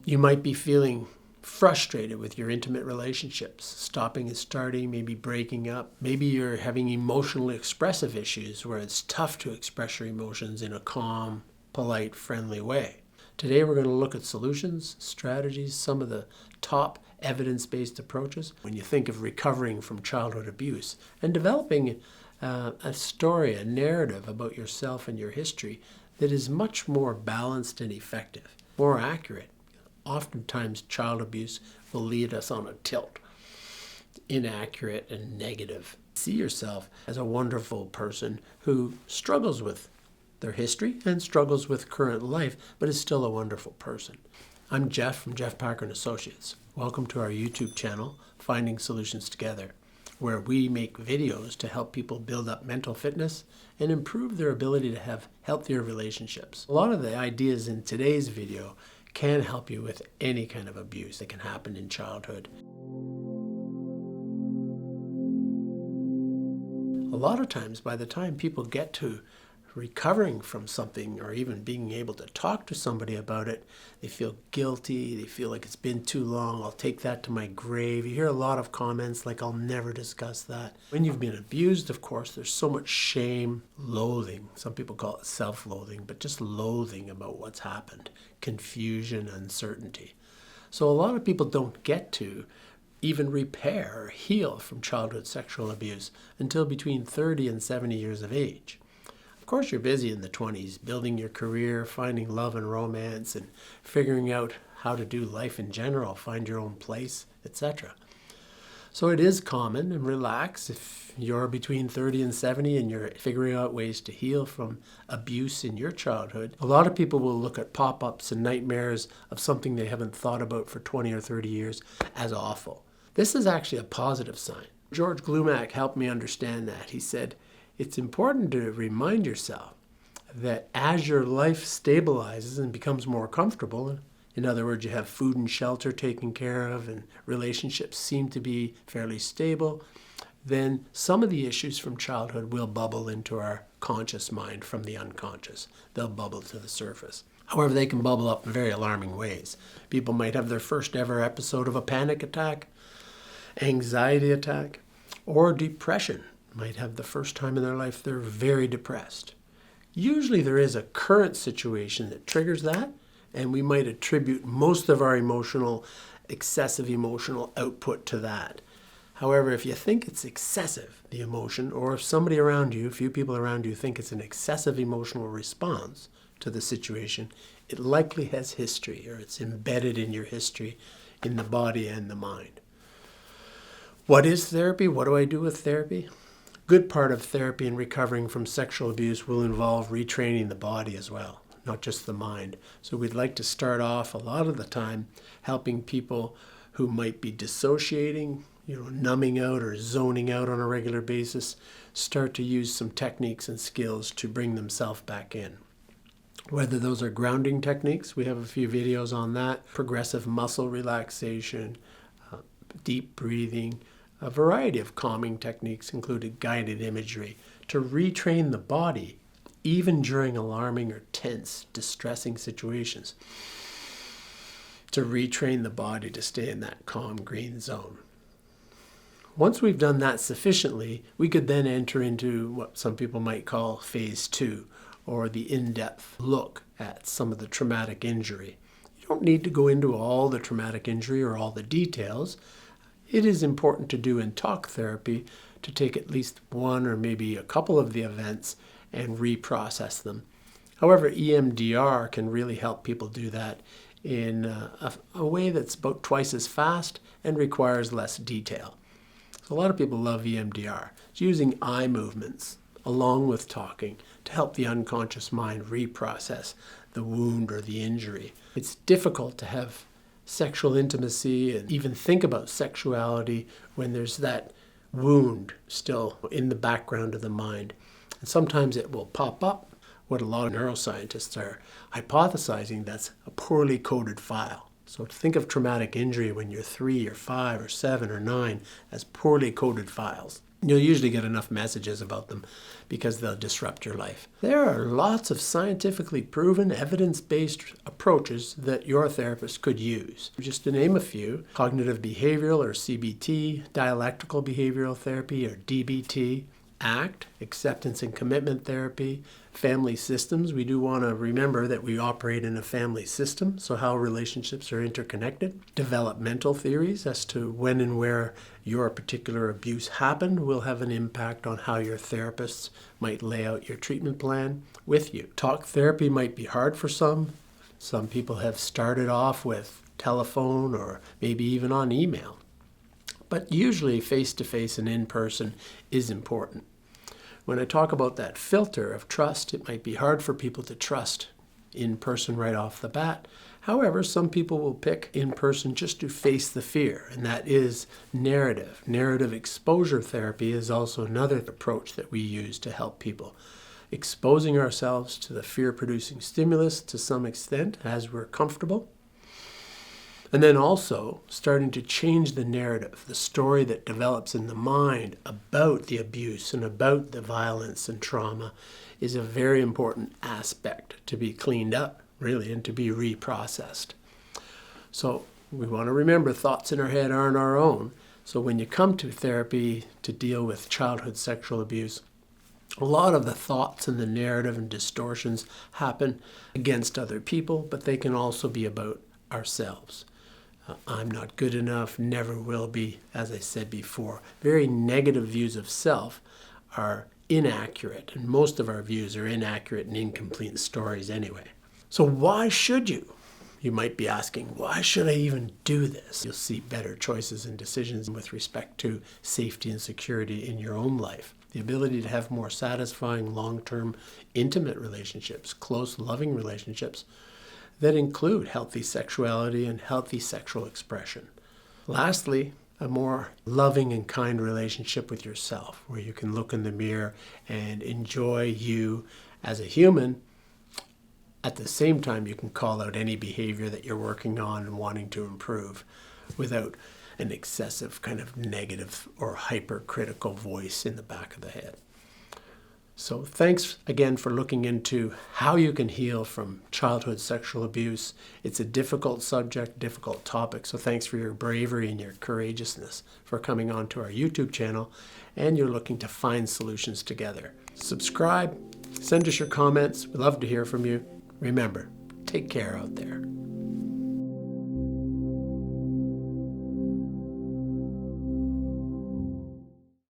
You might be feeling frustrated with your intimate relationships, stopping and starting, maybe breaking up. Maybe you're having emotionally expressive issues where it's tough to express your emotions in a calm, polite, friendly way. Today we're going to look at solutions, strategies, some of the top evidence-based approaches when you think of recovering from childhood abuse and developing a story, a narrative about yourself and your history that is much more balanced and effective, more accurate. Oftentimes, child abuse will lead us on a tilt, inaccurate and negative. See yourself as a wonderful person who struggles with their history and struggles with current life, but is still a wonderful person. I'm Jeff from Jeff Parker & Associates. Welcome to our YouTube channel, Finding Solutions Together, where we make videos to help people build up mental fitness and improve their ability to have healthier relationships. A lot of the ideas in today's video can help you with any kind of abuse that can happen in childhood. A lot of times, by the time people get to recovering from something or even being able to talk to somebody about it, they feel guilty, they feel like it's been too long, I'll take that to my grave. You hear a lot of comments like, I'll never discuss that. When you've been abused, of course, there's so much shame, loathing. Some people call it self-loathing, but just loathing about what's happened, confusion, uncertainty. So a lot of people don't get to even repair or heal from childhood sexual abuse until between 30 and 70 years of age. Of course, you're busy in the 20s, building your career, finding love and romance, and figuring out how to do life in general, find your own place, etc. So it is common and relax if you're between 30 and 70 and you're figuring out ways to heal from abuse in your childhood. A lot of people will look at pop-ups and nightmares of something they haven't thought about for 20 or 30 years as awful. This is actually a positive sign. George Glumac helped me understand that. He said, it's important to remind yourself that as your life stabilizes and becomes more comfortable, in other words, you have food and shelter taken care of and relationships seem to be fairly stable, then some of the issues from childhood will bubble into our conscious mind from the unconscious. They'll bubble to the surface. However, they can bubble up in very alarming ways. People might have their first ever episode of a panic attack, anxiety attack, or depression. Might have the first time in their life they're very depressed. Usually there is a current situation that triggers that, and we might attribute most of our excessive emotional output to that. However, if you think it's excessive, the emotion, or if somebody around you, a few people around you think it's an excessive emotional response to the situation, it likely has history, or it's embedded in your history in the body and the mind. What is therapy? What do I do with therapy? Good part of therapy and recovering from sexual abuse will involve retraining the body as well, not just the mind. So we'd like to start off a lot of the time helping people who might be dissociating, numbing out or zoning out on a regular basis, start to use some techniques and skills to bring themselves back in. Whether those are grounding techniques, we have a few videos on that, progressive muscle relaxation, deep breathing, a variety of calming techniques, including guided imagery, to retrain the body even during alarming or tense, distressing situations, to retrain the body to stay in that calm green zone. Once we've done that sufficiently, we could then enter into what some people might call phase 2, or the in-depth look at some of the traumatic injury. You don't need to go into all the traumatic injury or all the details. It is important to do in talk therapy to take at least one or maybe a couple of the events and reprocess them. However, EMDR can really help people do that in a way that's about twice as fast and requires less detail. So a lot of people love EMDR. It's using eye movements along with talking to help the unconscious mind reprocess the wound or the injury. It's difficult to have sexual intimacy and even think about sexuality when there's that wound still in the background of the mind. And sometimes it will pop up. What a lot of neuroscientists are hypothesizing, that's a poorly coded file. So think of traumatic injury when you're 3 or 5 or 7 or 9 as poorly coded files. You'll usually get enough messages about them because they'll disrupt your life. There are lots of scientifically proven, evidence-based approaches that your therapist could use. Just to name a few: cognitive behavioral or CBT, dialectical behavioral therapy or DBT, ACT, acceptance and commitment therapy, family systems. We do want to remember that we operate in a family system, so how relationships are interconnected. Developmental theories as to when and where your particular abuse happened will have an impact on how your therapists might lay out your treatment plan with you. Talk therapy might be hard for some. Some people have started off with telephone or maybe even on email. But usually face-to-face and in-person is important. When I talk about that filter of trust, it might be hard for people to trust in person right off the bat. However, some people will pick in person just to face the fear, and that is narrative. Narrative exposure therapy is also another approach that we use to help people. Exposing ourselves to the fear-producing stimulus to some extent as we're comfortable. And then also starting to change the narrative, the story that develops in the mind about the abuse and about the violence and trauma is a very important aspect to be cleaned up, really, and to be reprocessed. So we want to remember thoughts in our head aren't our own. So when you come to therapy to deal with childhood sexual abuse, a lot of the thoughts and the narrative and distortions happen against other people, but they can also be about ourselves. I'm not good enough, never will be, as I said before. Very negative views of self are inaccurate, and most of our views are inaccurate and incomplete stories anyway. So why should you? You might be asking, why should I even do this? You'll see better choices and decisions with respect to safety and security in your own life. The ability to have more satisfying, long-term, intimate relationships, close, loving relationships, that include healthy sexuality and healthy sexual expression. Lastly, a more loving and kind relationship with yourself, where you can look in the mirror and enjoy you as a human. At the same time, you can call out any behavior that you're working on and wanting to improve without an excessive kind of negative or hypercritical voice in the back of the head. So thanks again for looking into how you can heal from childhood sexual abuse. It's a difficult subject, difficult topic, so thanks for your bravery and your courageousness for coming on to our YouTube channel, and you're looking to find solutions together. Subscribe, send us your comments. We'd love to hear from you. Remember, take care out there.